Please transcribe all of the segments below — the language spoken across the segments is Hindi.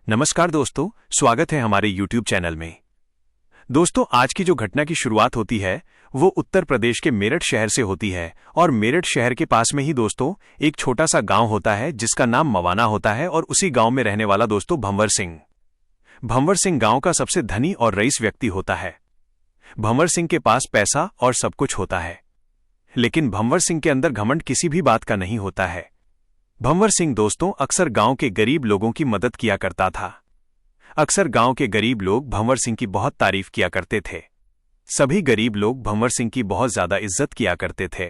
नमस्कार दोस्तों, स्वागत है हमारे YouTube चैनल में। दोस्तों, आज की जो घटना की शुरुआत होती है वो उत्तर प्रदेश के मेरठ शहर से होती है और मेरठ शहर के पास में ही दोस्तों एक छोटा सा गांव होता है जिसका नाम मवाना होता है और उसी गांव में रहने वाला दोस्तों भंवर सिंह। भंवर सिंह गांव का सबसे धनी और रईस व्यक्ति होता है। भंवर सिंह के पास पैसा और सब कुछ होता है, लेकिन भंवर सिंह के अंदर घमंड किसी भी बात का नहीं होता है। भंवर सिंह दोस्तों अक्सर गांव के गरीब लोगों की मदद किया करता था। अक्सर गांव के गरीब लोग भंवर सिंह की बहुत तारीफ किया करते थे। सभी गरीब लोग भंवर सिंह की बहुत ज्यादा इज्जत किया करते थे।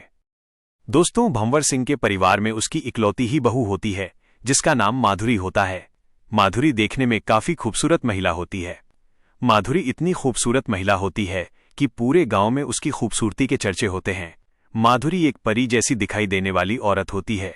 दोस्तों, भंवर सिंह के परिवार में उसकी इकलौती ही बहू होती है जिसका नाम माधुरी होता है। माधुरी देखने में काफी खूबसूरत महिला होती है। माधुरी इतनी खूबसूरत महिला होती है कि पूरे गांव में उसकी खूबसूरती के चर्चे होते हैं। माधुरी एक परी जैसी दिखाई देने वाली औरत होती है।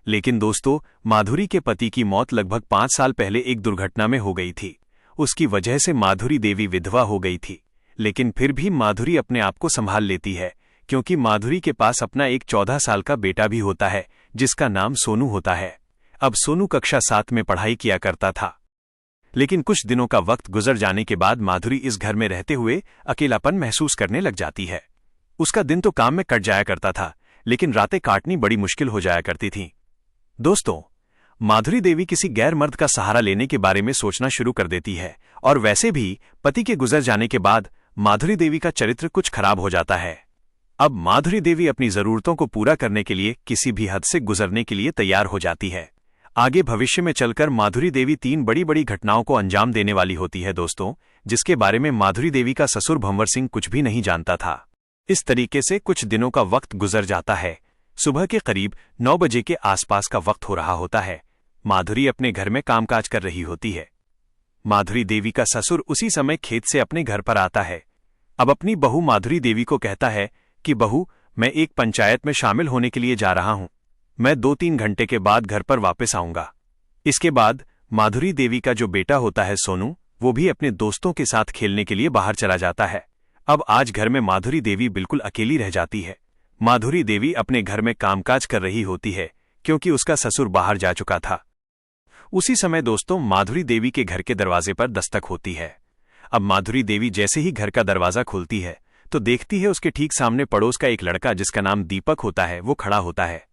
लेकिन दोस्तों, माधुरी के पति की मौत लगभग 5 साल पहले एक दुर्घटना में हो गई थी। उसकी वजह से माधुरी देवी विधवा हो गई थी, लेकिन फिर भी माधुरी अपने आप को संभाल लेती है क्योंकि माधुरी के पास अपना एक 14 साल का बेटा भी होता है जिसका नाम सोनू होता है। अब सोनू कक्षा 7 में पढ़ाई किया करता था। लेकिन कुछ दिनों का वक्त गुजर जाने के बाद माधुरी इस घर में रहते हुए अकेलापन महसूस करने लग जाती है। उसका दिन तो काम में कट जाया करता था, लेकिन रातें काटनी बड़ी मुश्किल हो जाया करती थीं। दोस्तों, माधुरी देवी किसी गैर मर्द का सहारा लेने के बारे में सोचना शुरू कर देती है और वैसे भी पति के गुजर जाने के बाद माधुरी देवी का चरित्र कुछ खराब हो जाता है। अब माधुरी देवी अपनी जरूरतों को पूरा करने के लिए किसी भी हद से गुजरने के लिए तैयार हो जाती है। आगे भविष्य में चलकर माधुरी देवी 3 बड़ी बड़ी घटनाओं को अंजाम देने वाली होती है दोस्तों, जिसके बारे में माधुरी देवी का ससुर भंवर सिंह कुछ भी नहीं जानता था। इस तरीके से कुछ दिनों का वक्त गुजर जाता है। सुबह के करीब 9 बजे के आसपास का वक्त हो रहा होता है। माधुरी अपने घर में कामकाज कर रही होती है। माधुरी देवी का ससुर उसी समय खेत से अपने घर पर आता है। अब अपनी बहू माधुरी देवी को कहता है कि बहू, मैं एक पंचायत में शामिल होने के लिए जा रहा हूं। मैं 2-3 घंटे के बाद घर पर वापस आऊंगा। इसके बाद माधुरी देवी का जो बेटा होता है सोनू, वो भी अपने दोस्तों के साथ खेलने के लिए बाहर चला जाता है। अब आज घर में माधुरी देवी बिल्कुल अकेली रह जाती है। माधुरी देवी अपने घर में कामकाज कर रही होती है क्योंकि उसका ससुर बाहर जा चुका था। उसी समय दोस्तों माधुरी देवी के घर के दरवाजे पर दस्तक होती है। अब माधुरी देवी जैसे ही घर का दरवाजा खोलती है तो देखती है उसके ठीक सामने पड़ोस का एक लड़का जिसका नाम दीपक होता है वो खड़ा होता है।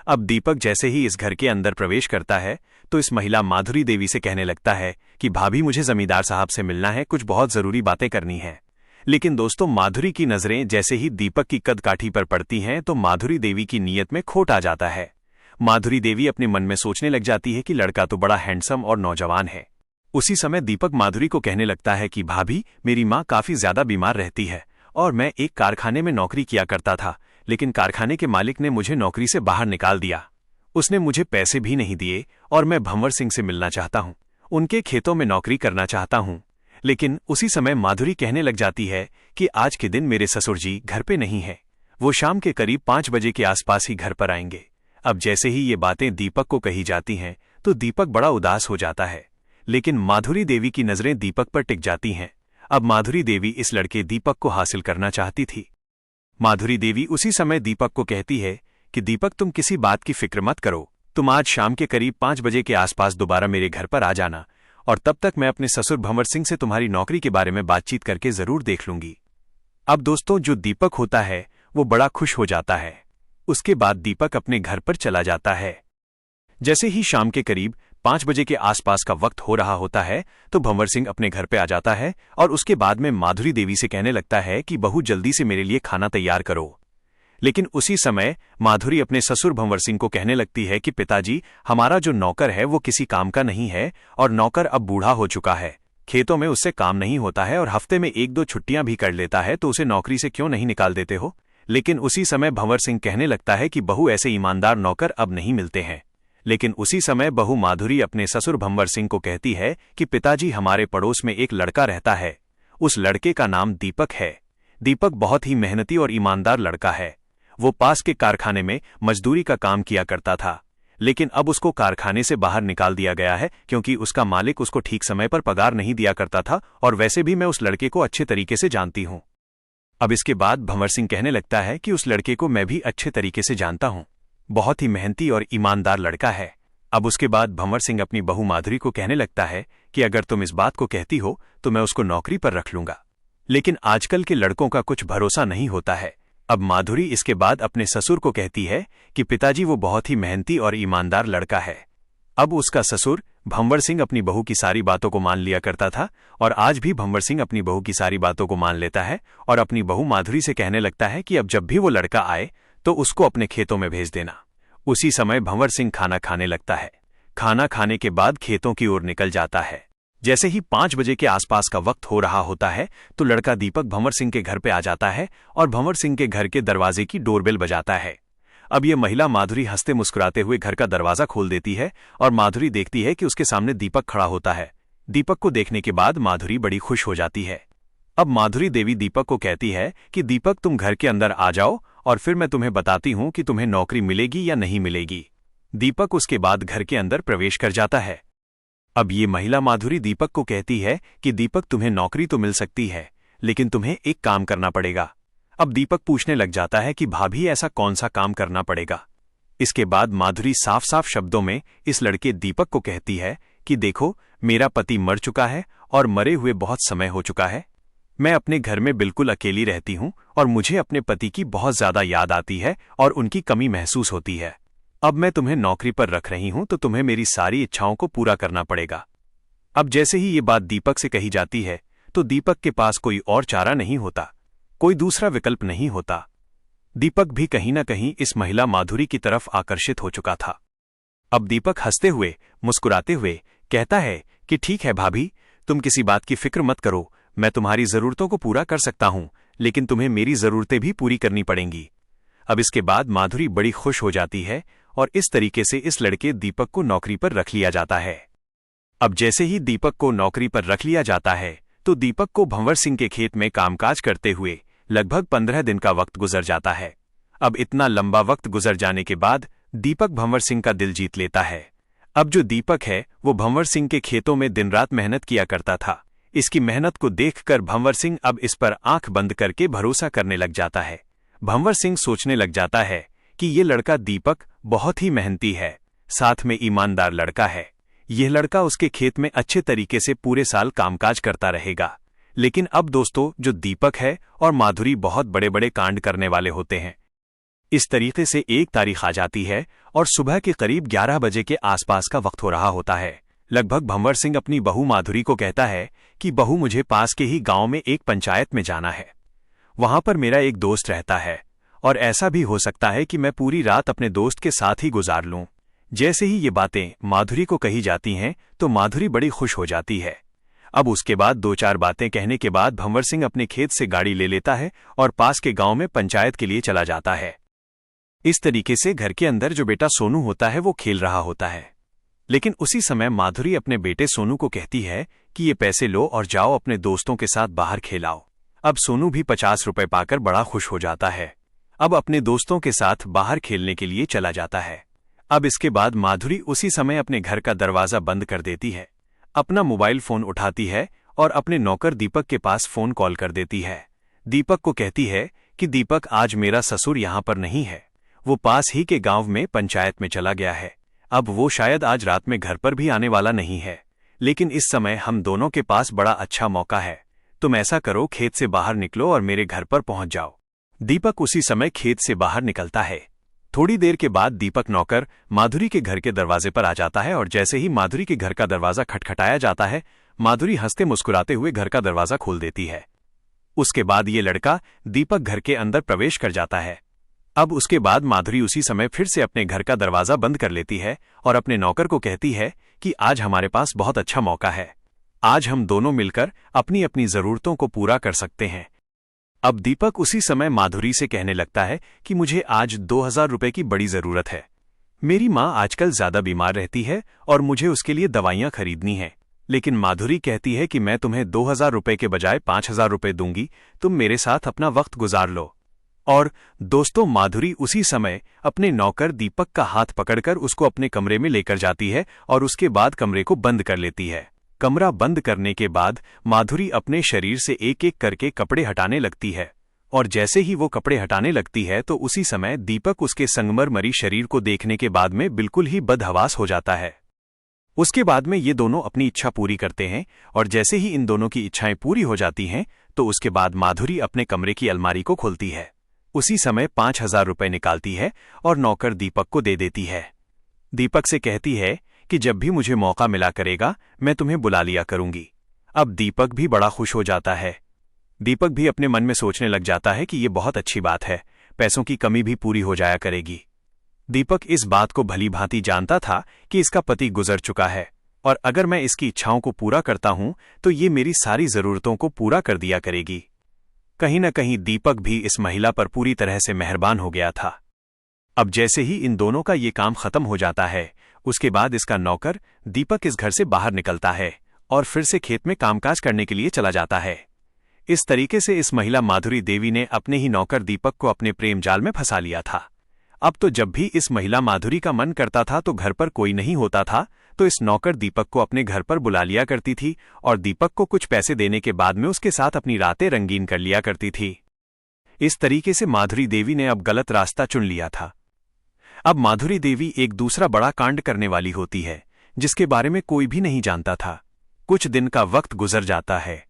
अब दीपक जैसे ही इस घर के अंदर प्रवेश करता है तो इस महिला माधुरी देवी से कहने लगता है कि भाभी, मुझे जमींदार साहब से मिलना है, कुछ बहुत जरूरी बातें करनी है। लेकिन दोस्तों, माधुरी की नजरें जैसे ही दीपक की कदकाठी पर पड़ती हैं तो माधुरी देवी की नीयत में खोट आ जाता है। माधुरी देवी अपने मन में सोचने लग जाती है कि लड़का तो बड़ा हैंडसम और नौजवान है। उसी समय दीपक माधुरी को कहने लगता है कि भाभी, मेरी माँ काफी ज्यादा बीमार रहती है और मैं एक कारखाने में नौकरी किया करता था, लेकिन कारखाने के मालिक ने मुझे नौकरी से बाहर निकाल दिया। उसने मुझे पैसे भी नहीं दिए और मैं भंवर सिंह से मिलना चाहता हूँ, उनके खेतों में नौकरी करना चाहता हूँ। लेकिन उसी समय माधुरी कहने लग जाती है कि आज के दिन मेरे ससुर जी घर पे नहीं है, वो शाम के करीब 5 बजे के आसपास ही घर पर आएंगे। अब जैसे ही ये बातें दीपक को कही जाती हैं तो दीपक बड़ा उदास हो जाता है, लेकिन माधुरी देवी की नजरें दीपक पर टिक जाती हैं। अब माधुरी देवी इस लड़के दीपक को हासिल करना चाहती थी। माधुरी देवी उसी समय दीपक को कहती है कि दीपक, तुम किसी बात की फिक्र मत करो, तुम आज शाम के करीब 5 बजे के आसपास दोबारा मेरे घर पर आ जाना और तब तक मैं अपने ससुर भंवर सिंह से तुम्हारी नौकरी के बारे में बातचीत करके जरूर देख लूंगी। अब दोस्तों, जो दीपक होता है वो बड़ा खुश हो जाता है। उसके बाद दीपक अपने घर पर चला जाता है। जैसे ही शाम के करीब 5 बजे के आसपास का वक्त हो रहा होता है तो भंवर सिंह अपने घर पे आ जाता है और उसके बाद में माधुरी देवी से कहने लगता है कि बहू, जल्दी से मेरे लिए खाना तैयार करो। लेकिन उसी समय माधुरी अपने ससुर भंवर सिंह को कहने लगती है कि पिताजी, हमारा जो नौकर है वो किसी काम का नहीं है और नौकर अब बूढ़ा हो चुका है। खेतों में उससे काम नहीं होता है और हफ्ते में 1-2 छुट्टियां भी कर लेता है, तो उसे नौकरी से क्यों नहीं निकाल देते हो। लेकिन उसी समय भंवर सिंह कहने लगता है कि बहू, ऐसे ईमानदार नौकर अब नहीं मिलते हैं। लेकिन उसी समय बहू माधुरी अपने ससुर भंवर सिंह को कहती है कि पिताजी, हमारे पड़ोस में एक लड़का रहता है, उस लड़के का नाम दीपक है। दीपक बहुत ही मेहनती और ईमानदार लड़का है। वो पास के कारखाने में मजदूरी का काम किया करता था, लेकिन अब उसको कारखाने से बाहर निकाल दिया गया है क्योंकि उसका मालिक उसको ठीक समय पर पगार नहीं दिया करता था और वैसे भी मैं उस लड़के को अच्छे तरीके से जानती हूँ। अब इसके बाद भंवर सिंह कहने लगता है कि उस लड़के को मैं भी अच्छे तरीके से जानता हूँ, बहुत ही मेहनती और ईमानदार लड़का है। अब उसके बाद भंवर सिंह अपनी बहू माधुरी को कहने लगता है कि अगर तुम इस बात को कहती हो तो मैं उसको नौकरी पर रख लूंगा। लेकिन आजकल के लड़कों का कुछ भरोसा नहीं होता है। अब माधुरी इसके बाद अपने ससुर को कहती है कि पिताजी वो बहुत ही मेहनती और ईमानदार लड़का है। अब उसका ससुर भंवर सिंह अपनी बहू की सारी बातों को मान लिया करता था और आज भी भंवर सिंह अपनी बहू की सारी बातों को मान लेता है और अपनी बहू माधुरी से कहने लगता है कि अब जब भी वो लड़का आए तो उसको अपने खेतों में भेज देना। उसी समय भंवर सिंह खाना खाने लगता है। खाना खाने के बाद खेतों की ओर निकल जाता है। जैसे ही 5 बजे के आसपास का वक्त हो रहा होता है तो लड़का दीपक भंवर सिंह के घर पे आ जाता है और भंवर सिंह के घर के दरवाजे की डोरबेल बजाता है। अब ये महिला माधुरी हंसते मुस्कुराते हुए घर का दरवाजा खोल देती है और माधुरी देखती है कि उसके सामने दीपक खड़ा होता है। दीपक को देखने के बाद माधुरी बड़ी खुश हो जाती है। अब माधुरी देवी दीपक को कहती है कि दीपक तुम घर के अंदर आ जाओ और फिर मैं तुम्हें बताती हूं कि तुम्हें नौकरी मिलेगी या नहीं मिलेगी। दीपक उसके बाद घर के अंदर प्रवेश कर जाता है। अब ये महिला माधुरी दीपक को कहती है कि दीपक तुम्हें नौकरी तो मिल सकती है लेकिन तुम्हें एक काम करना पड़ेगा। अब दीपक पूछने लग जाता है कि भाभी ऐसा कौन सा काम करना पड़ेगा। इसके बाद माधुरी साफ साफ शब्दों में इस लड़के दीपक को कहती है कि देखो मेरा पति मर चुका है और मरे हुए बहुत समय हो चुका है। मैं अपने घर में बिल्कुल अकेली रहती हूं और मुझे अपने पति की बहुत ज्यादा याद आती है और उनकी कमी महसूस होती है। अब मैं तुम्हें नौकरी पर रख रही हूं तो तुम्हें मेरी सारी इच्छाओं को पूरा करना पड़ेगा। अब जैसे ही ये बात दीपक से कही जाती है तो दीपक के पास कोई और चारा नहीं होता, कोई दूसरा विकल्प नहीं होता। दीपक भी कहीं न कहीं इस महिला माधुरी की तरफ आकर्षित हो चुका था। अब दीपक हंसते हुए मुस्कुराते हुए कहता है कि ठीक है भाभी, तुम किसी बात की फिक्र मत करो, मैं तुम्हारी जरूरतों को पूरा कर सकता हूं लेकिन तुम्हें मेरी जरूरतें भी पूरी करनी पड़ेंगी। अब इसके बाद माधुरी बड़ी खुश हो जाती है और इस तरीके से इस लड़के दीपक को नौकरी पर रख लिया जाता है। अब जैसे ही दीपक को नौकरी पर रख लिया जाता है तो दीपक को भंवर सिंह के खेत में कामकाज करते हुए लगभग 15 दिन का वक्त गुजर जाता है। अब इतना लंबा वक्त गुजर जाने के बाद दीपक भंवर सिंह का दिल जीत लेता है। अब जो दीपक है वो भंवर सिंह के खेतों में दिन रात मेहनत किया करता था। इसकी मेहनत को देखकर भंवर सिंह अब इस पर आंख बंद करके भरोसा करने लग जाता है। भंवर सिंह सोचने लग जाता है कि ये लड़का दीपक बहुत ही मेहनती है, साथ में ईमानदार लड़का है। यह लड़का उसके खेत में अच्छे तरीके से पूरे साल कामकाज करता रहेगा। लेकिन अब दोस्तों जो दीपक है और माधुरी बहुत बड़े बड़े कांड करने वाले होते हैं। इस तरीके से एक तारीख आ जाती है और सुबह के करीब 11 बजे के आसपास का वक्त हो रहा होता है। लगभग भंवर सिंह अपनी बहू माधुरी को कहता है कि बहू मुझे पास के ही गांव में एक पंचायत में जाना है, वहां पर मेरा एक दोस्त रहता है और ऐसा भी हो सकता है कि मैं पूरी रात अपने दोस्त के साथ ही गुजार लूं। जैसे ही ये बातें माधुरी को कही जाती हैं तो माधुरी बड़ी खुश हो जाती है। अब उसके बाद 2-4 बातें कहने के बाद भंवर सिंह अपने खेत से गाड़ी ले लेता है और पास के गांव में पंचायत के लिए चला जाता है। इस तरीके से घर के अंदर जो बेटा सोनू होता है वो खेल रहा होता है। लेकिन उसी समय माधुरी अपने बेटे सोनू को कहती है कि ये पैसे लो और जाओ अपने दोस्तों के साथ बाहर खेलाओ। अब सोनू भी 50 रुपए पाकर बड़ा खुश हो जाता है। अब अपने दोस्तों के साथ बाहर खेलने के लिए चला जाता है। अब इसके बाद माधुरी उसी समय अपने घर का दरवाजा बंद कर देती है, अपना मोबाइल फोन उठाती है और अपने नौकर दीपक के पास फोन कॉल कर देती है। दीपक को कहती है कि दीपक आज मेरा ससुर यहाँ पर नहीं है, वो पास ही के गांव में पंचायत में चला गया है। अब वो शायद आज रात में घर पर भी आने वाला नहीं है, लेकिन इस समय हम दोनों के पास बड़ा अच्छा मौका है। तुम ऐसा करो, खेत से बाहर निकलो और मेरे घर पर पहुंच जाओ। दीपक उसी समय खेत से बाहर निकलता है। थोड़ी देर के बाद दीपक नौकर माधुरी के घर के दरवाजे पर आ जाता है और जैसे ही माधुरी के घर का दरवाजा खटखटाया जाता है, माधुरी हंसते मुस्कुराते हुए घर का दरवाजा खोल देती है। उसके बाद ये लड़का दीपक घर के अंदर प्रवेश कर जाता है। अब उसके बाद माधुरी उसी समय फिर से अपने घर का दरवाजा बंद कर लेती है और अपने नौकर को कहती है कि आज हमारे पास बहुत अच्छा मौका है, आज हम दोनों मिलकर अपनी अपनी जरूरतों को पूरा कर सकते हैं। अब दीपक उसी समय माधुरी से कहने लगता है कि मुझे आज 2000 रुपए की बड़ी जरूरत है। मेरी माँ आजकल ज्यादा बीमार रहती है और मुझे उसके लिए दवाइयाँ खरीदनी हैं। लेकिन माधुरी कहती है कि मैं तुम्हें 2000 रुपए के बजाय 5000 रुपए दूंगी, तुम मेरे साथ अपना वक्त गुजार लो। और दोस्तों माधुरी उसी समय अपने नौकर दीपक का हाथ पकड़कर उसको अपने कमरे में लेकर जाती है और उसके बाद कमरे को बंद कर लेती है। कमरा बंद करने के बाद माधुरी अपने शरीर से एक एक करके कपड़े हटाने लगती है और जैसे ही वो कपड़े हटाने लगती है तो उसी समय दीपक उसके संगमरमरी शरीर को देखने के बाद में बिल्कुल ही बदहवास हो जाता है। उसके बाद में ये दोनों अपनी इच्छा पूरी करते हैं और जैसे ही इन दोनों की इच्छाएं पूरी हो जाती हैं तो उसके बाद माधुरी अपने कमरे की अलमारी को खोलती है। उसी समय 5,000 रुपए निकालती है और नौकर दीपक को दे देती है। दीपक से कहती है कि जब भी मुझे मौका मिला करेगा मैं तुम्हें बुला लिया करूंगी। अब दीपक भी बड़ा खुश हो जाता है। दीपक भी अपने मन में सोचने लग जाता है कि ये बहुत अच्छी बात है, पैसों की कमी भी पूरी हो जाया करेगी। दीपक इस बात को भली भांति जानता था कि इसका पति गुजर चुका है और अगर मैं इसकी इच्छाओं को पूरा करता हूं तो ये मेरी सारी जरूरतों को पूरा कर दिया करेगी। कहीं न कहीं दीपक भी इस महिला पर पूरी तरह से मेहरबान हो गया था। अब जैसे ही इन दोनों का ये काम खत्म हो जाता है उसके बाद इसका नौकर दीपक इस घर से बाहर निकलता है और फिर से खेत में कामकाज करने के लिए चला जाता है। इस तरीके से इस महिला माधुरी देवी ने अपने ही नौकर दीपक को अपने प्रेम जाल में फंसा लिया था। अब तो जब भी इस महिला माधुरी का मन करता था तो घर पर कोई नहीं होता था तो इस नौकर दीपक को अपने घर पर बुला लिया करती थी और दीपक को कुछ पैसे देने के बाद में उसके साथ अपनी रातें रंगीन कर लिया करती थी। इस तरीके से माधुरी देवी ने अब गलत रास्ता चुन लिया था। अब माधुरी देवी एक दूसरा बड़ा कांड करने वाली होती है जिसके बारे में कोई भी नहीं जानता था। कुछ दिन का वक्त गुजर जाता है।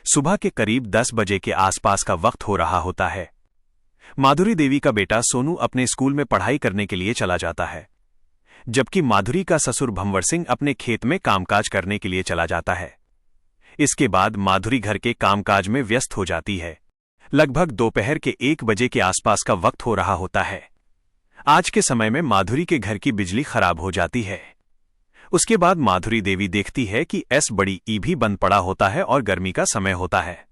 सुबह के करीब 10 बजे के आसपास का वक्त हो रहा होता है। माधुरी देवी का बेटा सोनू अपने स्कूल में पढ़ाई करने के लिए चला जाता है, जबकि माधुरी का ससुर भंवर सिंह अपने खेत में कामकाज करने के लिए चला जाता है। इसके बाद माधुरी घर के कामकाज में व्यस्त हो जाती है। लगभग दोपहर के 1 बजे के आसपास का वक्त हो रहा होता है। आज के समय में माधुरी के घर की बिजली खराब हो जाती है। उसके बाद माधुरी देवी देखती है कि बड़ी ई भी बंद पड़ा होता है और गर्मी का समय होता है।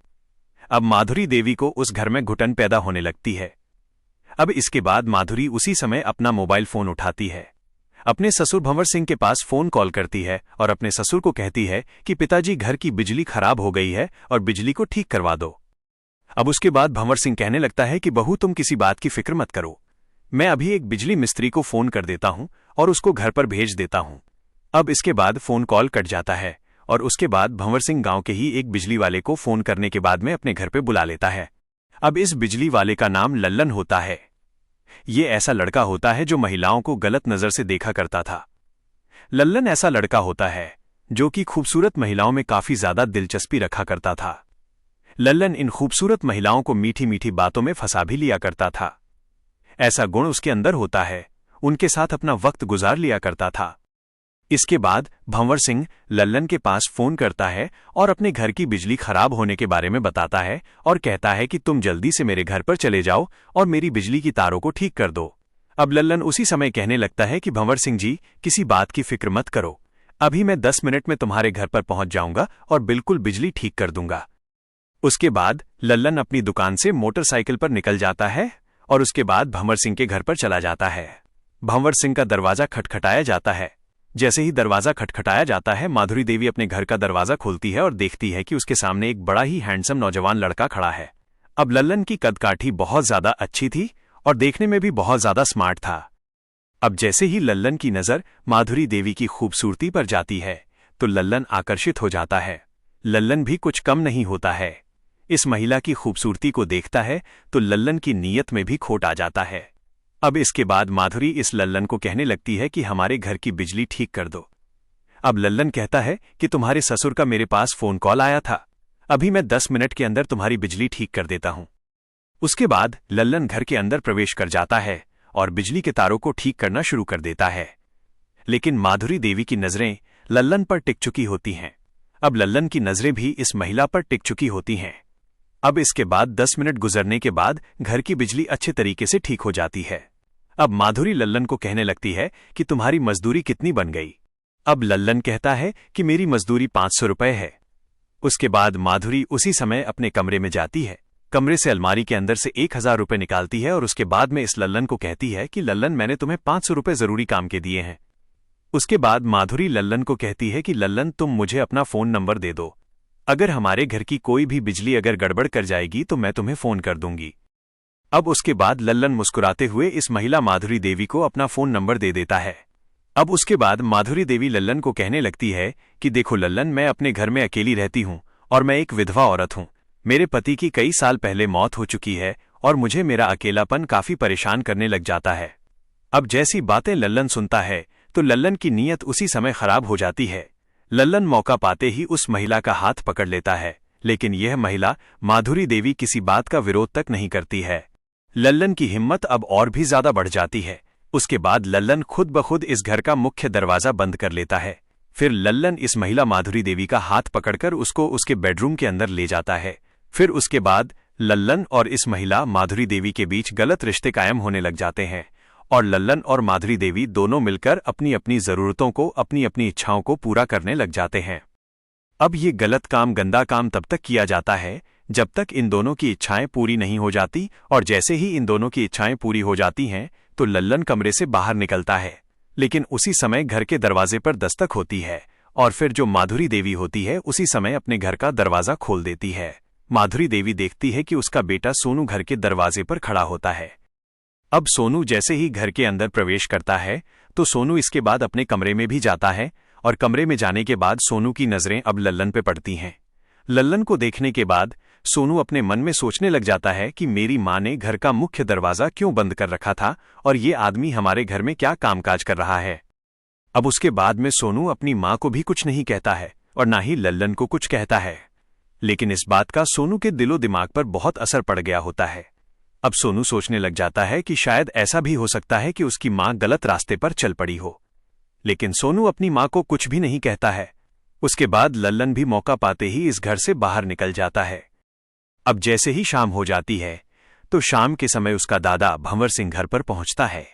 अब माधुरी देवी को उस घर में घुटन पैदा होने लगती है। अब इसके बाद माधुरी उसी समय अपना मोबाइल फोन उठाती है, अपने ससुर भंवर सिंह के पास फोन कॉल करती है और अपने ससुर को कहती है कि पिताजी घर की बिजली खराब हो गई है और बिजली को ठीक करवा दो। अब उसके बाद भंवर सिंह कहने लगता है कि बहू तुम किसी बात की फिक्र मत करो, मैं अभी एक बिजली मिस्त्री को फोन कर देता हूं और उसको घर पर भेज देता हूं। अब इसके बाद फोन कॉल कट जाता है और उसके बाद भंवर सिंह गांव के ही एक बिजली वाले को फोन करने के बाद में अपने घर पे बुला लेता है। अब इस बिजली वाले का नाम लल्लन होता है। ये ऐसा लड़का होता है जो महिलाओं को गलत नजर से देखा करता था। लल्लन ऐसा लड़का होता है जो कि खूबसूरत महिलाओं में काफी ज्यादा दिलचस्पी रखा करता था। लल्लन इन खूबसूरत महिलाओं को मीठी मीठी बातों में फंसा भी लिया करता था। ऐसा गुण उसके अंदर होता है, उनके साथ अपना वक्त गुजार लिया करता था। इसके बाद भंवर सिंह लल्लन के पास फोन करता है और अपने घर की बिजली खराब होने के बारे में बताता है और कहता है कि तुम जल्दी से मेरे घर पर चले जाओ और मेरी बिजली की तारों को ठीक कर दो। अब लल्लन उसी समय कहने लगता है कि भंवर सिंह जी किसी बात की फिक्र मत करो, अभी मैं 10 मिनट में तुम्हारे घर पर पहुंच जाऊंगा और बिल्कुल बिजली ठीक कर दूंगा। उसके बाद लल्लन अपनी दुकान से मोटरसाइकिल पर निकल जाता है और उसके बाद भंवर सिंह के घर पर चला जाता है। भंवर सिंह का दरवाजा खटखटाया जाता है। जैसे ही दरवाजा खटखटाया जाता है माधुरी देवी अपने घर का दरवाजा खोलती है और देखती है कि उसके सामने एक बड़ा ही हैंडसम नौजवान लड़का खड़ा है। अब लल्लन की कदकाठी बहुत ज्यादा अच्छी थी और देखने में भी बहुत ज्यादा स्मार्ट था। अब जैसे ही लल्लन की नजर माधुरी देवी की खूबसूरती पर जाती है तो लल्लन आकर्षित हो जाता है। लल्लन भी कुछ कम नहीं होता है। इस महिला की खूबसूरती को देखता है तो लल्लन की नीयत में भी खोट आ जाता है। अब इसके बाद माधुरी इस लल्लन को कहने लगती है कि हमारे घर की बिजली ठीक कर दो। अब लल्लन कहता है कि तुम्हारे ससुर का मेरे पास फोन कॉल आया था, अभी मैं 10 मिनट के अंदर तुम्हारी बिजली ठीक कर देता हूं। उसके बाद लल्लन घर के अंदर प्रवेश कर जाता है और बिजली के तारों को ठीक करना शुरू कर देता है। लेकिन माधुरी देवी की नजरें लल्लन पर टिक चुकी होती हैं। अब लल्लन की नजरें भी इस महिला पर टिक चुकी होती हैं। अब इसके बाद 10 मिनट गुजरने के बाद घर की बिजली अच्छे तरीके से ठीक हो जाती है। अब माधुरी लल्लन को कहने लगती है कि तुम्हारी मजदूरी कितनी बन गई। अब लल्लन कहता है कि मेरी मजदूरी 500 रुपए है। उसके बाद माधुरी उसी समय अपने कमरे में जाती है, कमरे से अलमारी के अंदर से 1000 रुपए निकालती है और उसके बाद में इस लल्लन को कहती है कि लल्लन मैंने तुम्हें 500 रुपए जरूरी काम के दिए हैं। उसके बाद माधुरी लल्लन को कहती है कि लल्लन तुम मुझे अपना फोन नंबर दे दो, अगर हमारे घर की कोई भी बिजली अगर गड़बड़ कर जाएगी तो मैं तुम्हें फोन कर दूंगी। अब उसके बाद लल्लन मुस्कुराते हुए इस महिला माधुरी देवी को अपना फोन नंबर दे देता है। अब उसके बाद माधुरी देवी लल्लन को कहने लगती है कि देखो लल्लन, मैं अपने घर में अकेली रहती हूं और मैं एक विधवा औरत हूं, मेरे पति की कई साल पहले मौत हो चुकी है और मुझे मेरा अकेलापन काफी परेशान करने लग जाता है। अब जैसी बातें लल्लन सुनता है तो लल्लन की नीयत उसी समय खराब हो जाती है। लल्लन मौका पाते ही उस महिला का हाथ पकड़ लेता है, लेकिन यह महिला माधुरी देवी किसी बात का विरोध तक नहीं करती है। लल्लन की हिम्मत अब और भी ज्यादा बढ़ जाती है। उसके बाद लल्लन खुद ब खुद इस घर का मुख्य दरवाजा बंद कर लेता है। फिर लल्लन इस महिला माधुरी देवी का हाथ पकड़कर उसको उसके बेडरूम के अंदर ले जाता है। फिर उसके बाद लल्लन और इस महिला माधुरी देवी के बीच गलत रिश्ते कायम होने लग जाते हैं और लल्लन और माधुरी देवी दोनों मिलकर अपनी अपनी जरूरतों को, अपनी अपनी इच्छाओं को पूरा करने लग जाते हैं। अब ये गलत काम, गंदा काम तब तक किया जाता है जब तक इन दोनों की इच्छाएं पूरी नहीं हो जाती, और जैसे ही इन दोनों की इच्छाएं पूरी हो जाती हैं तो लल्लन कमरे से बाहर निकलता है। लेकिन उसी समय घर के दरवाजे पर दस्तक होती है और फिर जो माधुरी देवी होती है उसी समय अपने घर का दरवाजा खोल देती है। माधुरी देवी देखती है कि उसका बेटा सोनू घर के दरवाजे पर खड़ा होता है। अब सोनू जैसे ही घर के अंदर प्रवेश करता है तो सोनू इसके बाद अपने कमरे में भी जाता है और कमरे में जाने के बाद सोनू की नजरें अब लल्लन पे पड़ती हैं। लल्लन को देखने के बाद सोनू अपने मन में सोचने लग जाता है कि मेरी माँ ने घर का मुख्य दरवाजा क्यों बंद कर रखा था और ये आदमी हमारे घर में क्या कामकाज कर रहा है। अब उसके बाद में सोनू अपनी माँ को भी कुछ नहीं कहता है और ना ही लल्लन को कुछ कहता है, लेकिन इस बात का सोनू के दिलो दिमाग पर बहुत असर पड़ गया होता है। अब सोनू सोचने लग जाता है कि शायद ऐसा भी हो सकता है कि उसकी माँ गलत रास्ते पर चल पड़ी हो, लेकिन सोनू अपनी माँ को कुछ भी नहीं कहता है। उसके बाद लल्लन भी मौका पाते ही इस घर से बाहर निकल जाता है। अब जैसे ही शाम हो जाती है तो शाम के समय उसका दादा भंवर सिंह घर पर पहुंचता है।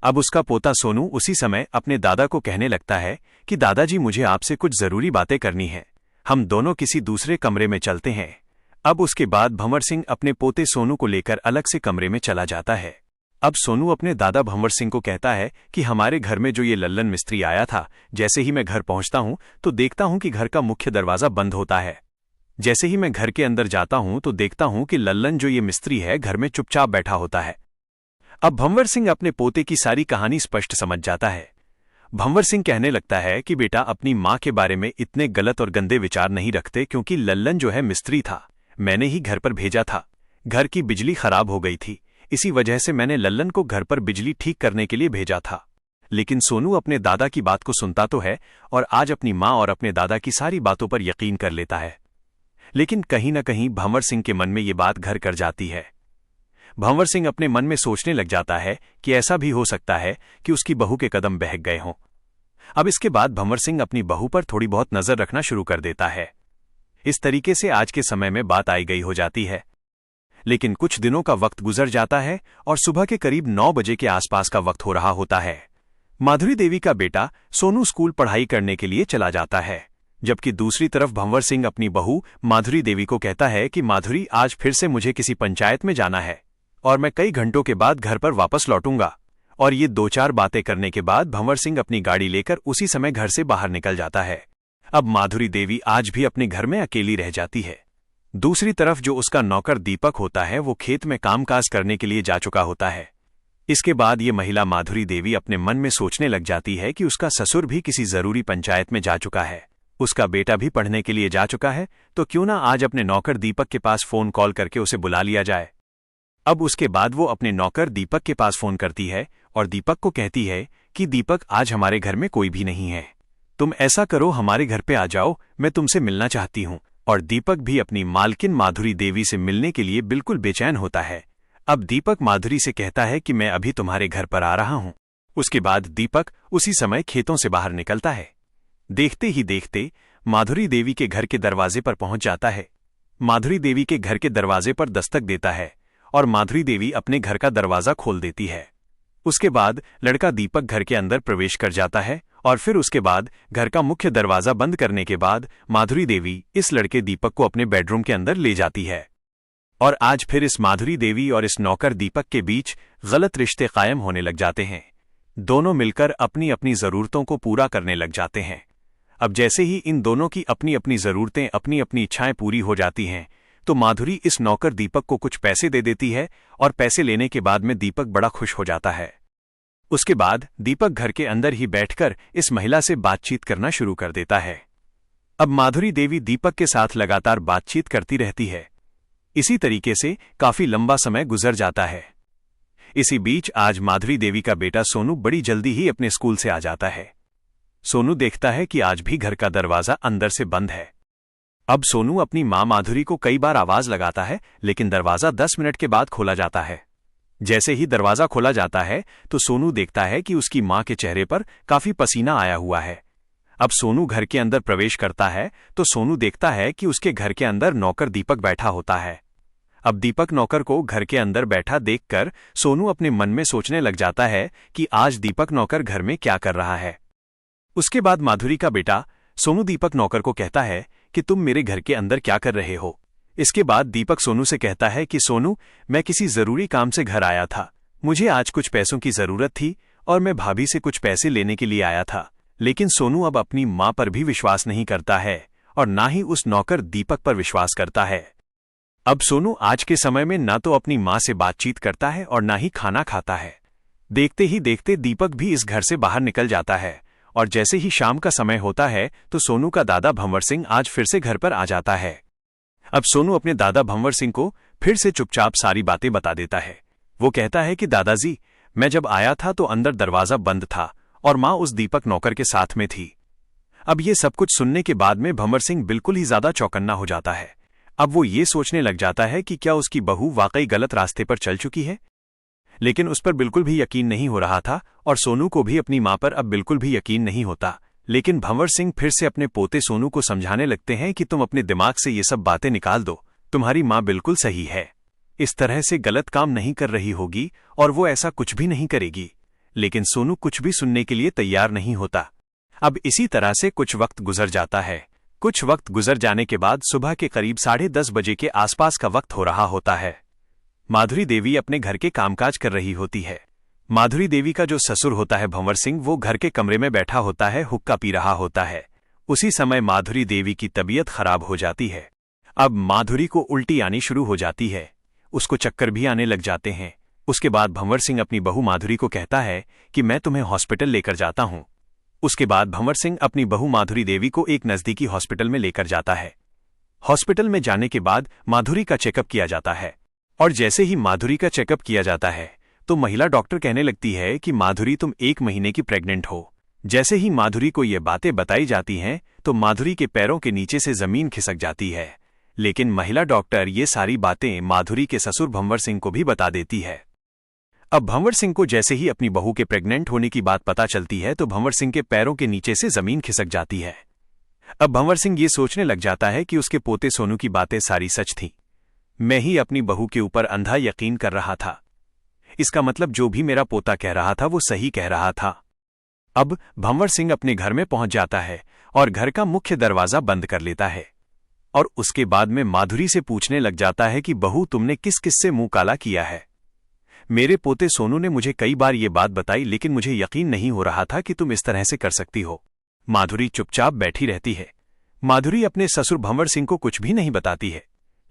अब उसका पोता सोनू उसी समय अपने दादा को कहने लगता है कि दादाजी, मुझे आपसे कुछ जरूरी बातें करनी है, हम दोनों किसी दूसरे कमरे में चलते हैं। अब उसके बाद भंवर सिंह अपने पोते सोनू को लेकर अलग से कमरे में चला जाता है। अब सोनू अपने दादा भंवर सिंह को कहता है कि हमारे घर में जो ये लल्लन मिस्त्री आया था, जैसे ही मैं घर पहुंचता हूं तो देखता हूं कि घर का मुख्य दरवाजा बंद होता है। जैसे ही मैं घर के अंदर जाता हूं तो देखता हूं कि लल्लन जो ये मिस्त्री है घर में चुपचाप बैठा होता है। अब भंवर सिंह अपने पोते की सारी कहानी स्पष्ट समझ जाता है। भंवर सिंह कहने लगता है कि बेटा, अपनी माँ के बारे में इतने गलत और गंदे विचार नहीं रखते, क्योंकि लल्लन जो है मिस्त्री था, मैंने ही घर पर भेजा था। घर की बिजली खराब हो गई थी, इसी वजह से मैंने लल्लन को घर पर बिजली ठीक करने के लिए भेजा था। लेकिन सोनू अपने दादा की बात को सुनता तो है और आज अपनी माँ और अपने दादा की सारी बातों पर यकीन कर लेता है। लेकिन कहीं न कहीं भंवर सिंह के मन में ये बात घर कर जाती है। भंवर सिंह अपने मन में सोचने लग जाता है कि ऐसा भी हो सकता है कि उसकी बहू के कदम बहक गए हों। अब इसके बाद भंवर सिंह अपनी बहू पर थोड़ी बहुत नजर रखना शुरू कर देता है। इस तरीके से आज के समय में बात आई गई हो जाती है। लेकिन कुछ दिनों का वक्त गुजर जाता है और सुबह के करीब 9 बजे के आसपास का वक्त हो रहा होता है। माधुरी देवी का बेटा सोनू स्कूल पढ़ाई करने के लिए चला जाता है, जबकि दूसरी तरफ भंवर सिंह अपनी बहू माधुरी देवी को कहता है कि माधुरी, आज फिर से मुझे किसी पंचायत में जाना है और मैं कई घंटों के बाद घर पर वापस लौटूंगा। और ये 2-4 बातें करने के बाद भंवर सिंह अपनी गाड़ी लेकर उसी समय घर से बाहर निकल जाता है। अब माधुरी देवी आज भी अपने घर में अकेली रह जाती है। दूसरी तरफ जो उसका नौकर दीपक होता है वो खेत में कामकाज करने के लिए जा चुका होता है। इसके बाद ये महिला माधुरी देवी अपने मन में सोचने लग जाती है कि उसका ससुर भी किसी जरूरी पंचायत में जा चुका है, उसका बेटा भी पढ़ने के लिए जा चुका है, तो क्यों ना आज अपने नौकर दीपक के पास फोन कॉल करके उसे बुला लिया जाए। अब उसके बाद वो अपने नौकर दीपक के पास फोन करती है और दीपक को कहती है कि दीपक, आज हमारे घर में कोई भी नहीं है, तुम ऐसा करो हमारे घर पे आ जाओ, मैं तुमसे मिलना चाहती हूँ। और दीपक भी अपनी मालकिन माधुरी देवी से मिलने के लिए बिल्कुल बेचैन होता है। अब दीपक माधुरी से कहता है कि मैं अभी तुम्हारे घर पर आ रहा हूँ। उसके बाद दीपक उसी समय खेतों से बाहर निकलता है। देखते ही देखते माधुरी देवी के घर के दरवाजे पर पहुंच जाता है। माधुरी देवी के घर के दरवाजे पर दस्तक देता है और माधुरी देवी अपने घर का दरवाजा खोल देती है। उसके बाद लड़का दीपक घर के अंदर प्रवेश कर जाता है और फिर उसके बाद घर का मुख्य दरवाजा बंद करने के बाद माधुरी देवी इस लड़के दीपक को अपने बेडरूम के अंदर ले जाती है। और आज फिर इस माधुरी देवी और इस नौकर दीपक के बीच गलत रिश्ते कायम होने लग जाते हैं। दोनों मिलकर अपनी अपनी जरूरतों को पूरा करने लग जाते हैं। अब जैसे ही इन दोनों की अपनी अपनी जरूरतें, अपनी अपनी इच्छाएं पूरी हो जाती हैं तो माधुरी इस नौकर दीपक को कुछ पैसे दे देती है और पैसे लेने के बाद में दीपक बड़ा खुश हो जाता है। उसके बाद दीपक घर के अंदर ही बैठकर इस महिला से बातचीत करना शुरू कर देता है। अब माधुरी देवी दीपक के साथ लगातार बातचीत करती रहती है। इसी तरीके से काफी लंबा समय गुजर जाता है। इसी बीच आज माधुरी देवी का बेटा सोनू बड़ी जल्दी ही अपने स्कूल से आ जाता है। सोनू देखता है कि आज भी घर का दरवाजा अंदर से बंद है। अब सोनू अपनी मां माधुरी को कई बार आवाज लगाता है, लेकिन दरवाजा 10 मिनट के बाद खोला जाता है। जैसे ही दरवाजा खोला जाता है तो सोनू देखता है कि उसकी मां के चेहरे पर काफी पसीना आया हुआ है। अब सोनू घर के अंदर प्रवेश करता है तो सोनू देखता है कि उसके घर के अंदर नौकर दीपक बैठा होता है। अब दीपक नौकर को घर के अंदर बैठा देखकर सोनू अपने मन में सोचने लग जाता है कि आज दीपक नौकर घर में क्या कर रहा है। उसके बाद माधुरी का बेटा सोनू दीपक नौकर को कहता है कि तुम मेरे घर के अंदर क्या कर रहे हो। इसके बाद दीपक सोनू से कहता है कि सोनू, मैं किसी जरूरी काम से घर आया था, मुझे आज कुछ पैसों की जरूरत थी और मैं भाभी से कुछ पैसे लेने के लिए आया था। लेकिन सोनू अब अपनी मां पर भी विश्वास नहीं करता है और ना ही उस नौकर दीपक पर विश्वास करता है। अब सोनू आज के समय में ना तो अपनी मां से बातचीत करता है और ना ही खाना खाता है। देखते ही देखते दीपक भी इस घर से बाहर निकल जाता है और जैसे ही शाम का समय होता है तो सोनू का दादा भंवर सिंह आज फिर से घर पर आ जाता है। अब सोनू अपने दादा भंवर सिंह को फिर से चुपचाप सारी बातें बता देता है। वो कहता है कि दादाजी, मैं जब आया था तो अंदर दरवाजा बंद था और मां उस दीपक नौकर के साथ में थी। अब ये सब कुछ सुनने के बाद में भंवर सिंह बिल्कुल ही ज्यादा चौकन्ना हो जाता है। अब वो ये सोचने लग जाता है कि क्या उसकी बहू वाकई गलत रास्ते पर चल चुकी है, लेकिन उस पर बिल्कुल भी यकीन नहीं हो रहा था और सोनू को भी अपनी मां पर अब बिल्कुल भी यकीन नहीं होता। लेकिन भंवर सिंह फिर से अपने पोते सोनू को समझाने लगते हैं कि तुम अपने दिमाग से ये सब बातें निकाल दो, तुम्हारी मां बिल्कुल सही है, इस तरह से गलत काम नहीं कर रही होगी और वो ऐसा कुछ भी नहीं करेगी। लेकिन सोनू कुछ भी सुनने के लिए तैयार नहीं होता। अब इसी तरह से कुछ वक्त गुजर जाता है। कुछ वक्त गुजर जाने के बाद सुबह के करीब 10:30 बजे के आसपास का वक्त हो रहा होता है। माधुरी देवी अपने घर के कामकाज कर रही होती है। माधुरी देवी का जो ससुर होता है भंवर सिंह, वो घर के कमरे में बैठा होता है, हुक्का पी रहा होता है। उसी समय माधुरी देवी की तबीयत खराब हो जाती है। अब माधुरी को उल्टी आनी शुरू हो जाती है, उसको चक्कर भी आने लग जाते हैं। उसके बाद भंवर सिंह अपनी बहू माधुरी को कहता है कि मैं तुम्हें हॉस्पिटल लेकर जाता हूं। उसके बाद भंवर सिंह अपनी बहू माधुरी देवी को एक नजदीकी हॉस्पिटल में लेकर जाता है। हॉस्पिटल में जाने के बाद माधुरी का चेकअप किया जाता है और जैसे ही माधुरी का चेकअप किया जाता है तो महिला डॉक्टर कहने लगती है कि माधुरी, तुम 1 महीने की प्रेग्नेंट हो। जैसे ही माधुरी को ये बातें बताई जाती हैं तो माधुरी के पैरों के नीचे से जमीन खिसक जाती है। लेकिन महिला डॉक्टर ये सारी बातें माधुरी के ससुर भंवर सिंह को भी बता देती है। अब भंवर सिंह को जैसे ही अपनी बहू के प्रेग्नेंट होने की बात पता चलती है तो भंवर सिंह के पैरों के नीचे से जमीन खिसक जाती है। अब भंवर सिंह ये सोचने लग जाता है कि उसके पोते सोनू की बातें सारी सच थीं। मैं ही अपनी बहू के ऊपर अंधा यकीन कर रहा था। इसका मतलब जो भी मेरा पोता कह रहा था वो सही कह रहा था। अब भंवर सिंह अपने घर में पहुंच जाता है और घर का मुख्य दरवाजा बंद कर लेता है और उसके बाद में माधुरी से पूछने लग जाता है कि बहू, तुमने किस किस से मुंह काला किया है। मेरे पोते सोनू ने मुझे कई बार ये बात बताई, लेकिन मुझे यकीन नहीं हो रहा था कि तुम इस तरह से कर सकती हो। माधुरी चुपचाप बैठी रहती है। माधुरी अपने ससुर भंवर सिंह को कुछ भी नहीं बताती है,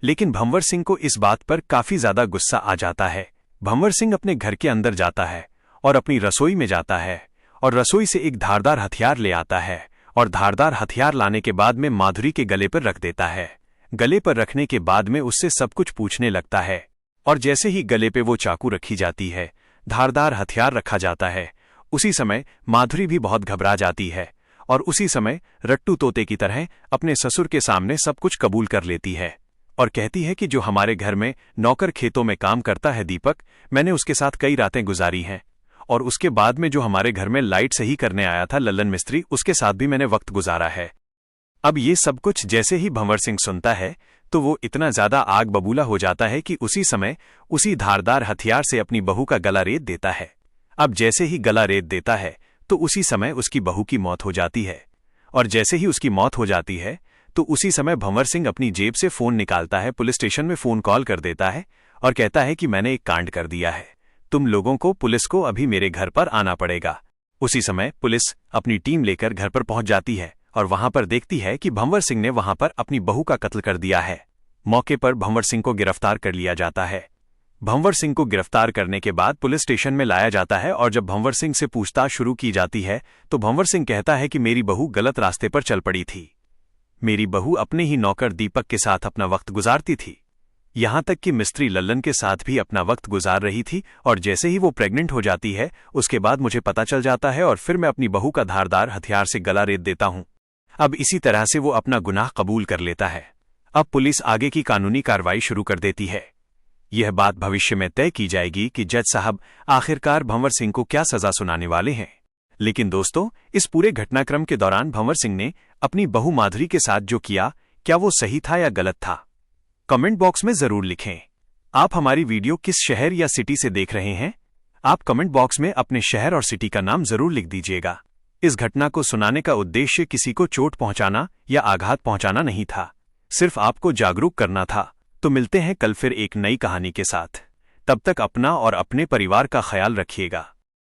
लेकिन भंवर सिंह को इस बात पर काफी ज्यादा गुस्सा आ जाता है। भंवर सिंह अपने घर के अंदर जाता है और अपनी रसोई में जाता है और रसोई से एक धारदार हथियार ले आता है और धारदार हथियार लाने के बाद में माधुरी के गले पर रख देता है। गले पर रखने के बाद में उससे सब कुछ पूछने लगता है और जैसे ही गले पे वो चाकू रखी जाती है, धारदार हथियार रखा जाता है, उसी समय माधुरी भी बहुत घबरा जाती है और उसी समय रट्टू तोते की तरह अपने ससुर के सामने सब कुछ कबूल कर लेती है और कहती है कि जो हमारे घर में नौकर खेतों में काम करता है दीपक, मैंने उसके साथ कई रातें गुजारी हैं और उसके बाद में जो हमारे घर में लाइट सही करने आया था लल्लन मिस्त्री, उसके साथ भी मैंने वक्त गुजारा है। अब ये सब कुछ जैसे ही भंवर सिंह सुनता है तो वो इतना ज्यादा आग बबूला हो जाता है कि उसी समय उसी धारदार हथियार से अपनी बहू का गला रेत देता है। अब जैसे ही गला रेत देता है तो उसी समय उसकी बहू की मौत हो जाती है और जैसे ही उसकी मौत हो जाती है तो उसी समय भंवर सिंह अपनी जेब से फोन निकालता है, पुलिस स्टेशन में फोन कॉल कर देता है और कहता है कि मैंने एक कांड कर दिया है, तुम लोगों को, पुलिस को अभी मेरे घर पर आना पड़ेगा। उसी समय पुलिस अपनी टीम लेकर घर पर पहुंच जाती है और वहां पर देखती है कि भंवर सिंह ने वहां पर अपनी बहू का कत्ल कर दिया है। मौके पर भंवर सिंह को गिरफ्तार कर लिया जाता है। भंवर सिंह को गिरफ्तार करने के बाद पुलिस स्टेशन में लाया जाता है और जब भंवर सिंह से पूछताछ शुरू की जाती है तो भंवर सिंह कहता है कि मेरी बहू गलत रास्ते पर चल पड़ी थी। मेरी बहू अपने ही नौकर दीपक के साथ अपना वक्त गुजारती थी। यहाँ तक कि मिस्त्री लल्लन के साथ भी अपना वक्त गुजार रही थी, और जैसे ही वो प्रेग्नेंट हो जाती है उसके बाद मुझे पता चल जाता है और फिर मैं अपनी बहू का धारदार हथियार से गला रेत देता हूँ। अब इसी तरह से वो अपना गुनाह कबूल कर लेता है। अब पुलिस आगे की कानूनी कार्रवाई शुरू कर देती है। यह बात भविष्य में तय की जाएगी कि जज साहब आखिरकार भंवर सिंह को क्या सजा सुनाने वाले हैं। लेकिन दोस्तों, इस पूरे घटनाक्रम के दौरान भंवर सिंह ने अपनी बहू माधुरी के साथ जो किया, क्या वो सही था या गलत था? कमेंट बॉक्स में जरूर लिखें। आप हमारी वीडियो किस शहर या सिटी से देख रहे हैं? आप कमेंट बॉक्स में अपने शहर और सिटी का नाम जरूर लिख दीजिएगा। इस घटना को सुनाने का उद्देश्य किसी को चोट पहुंचाना या आघात पहुंचाना नहीं था, सिर्फ आपको जागरूक करना था। तो मिलते हैं कल फिर एक नई कहानी के साथ। तब तक अपना और अपने परिवार का ख्याल रखिएगा।